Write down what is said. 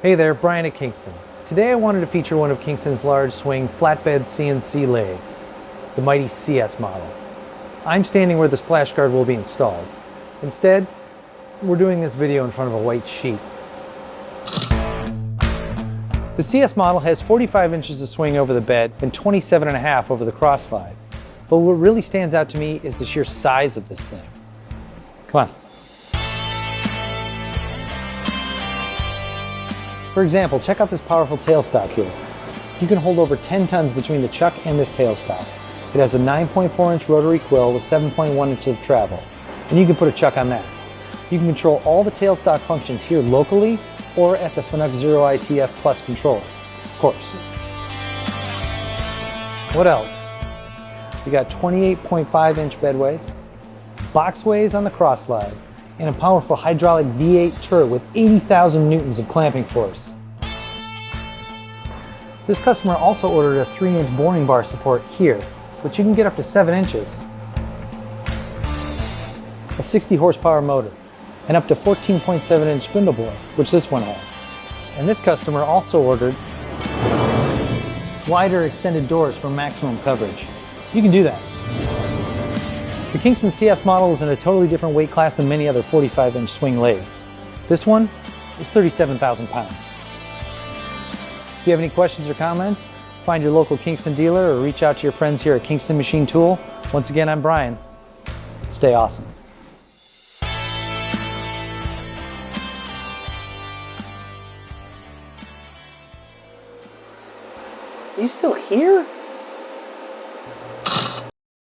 Hey there, Brian at Kingston. Today I wanted to feature one of Kingston's large swing flatbed CNC lathes, the Mighty CS model. I'm standing where the splash guard will be installed. Instead, we're doing this video in front of a white sheet. The CS model has 45 inches of swing over the bed and 27.5 over the cross slide. But what really stands out to me is the sheer size of this thing. Come on. For example, check out this powerful tailstock here. You can hold over 10 tons between the chuck and this tailstock. It has a 9.4 inch rotary quill with 7.1 inches of travel, and you can put a chuck on that. You can control all the tailstock functions here locally or at the Fanuc Zero ITF Plus controller, of course. What else? We got 28.5 inch bedways, boxways on the cross slide, and a powerful hydraulic V8 turret with 80,000 newtons of clamping force. This customer also ordered a 3-inch boring bar support here, which you can get up to 7 inches, a 60 horsepower motor, and up to 14.7 inch spindle bore, which this one has. And this customer also ordered wider extended doors for maximum coverage. You can do that. The Kingston CS model is in a totally different weight class than many other 45-inch swing lathes. This one is 37,000 pounds. If you have any questions or comments, find your local Kingston dealer or reach out to your friends here at Kingston Machine Tool. Once again, I'm Brian. Stay awesome. Are you still here?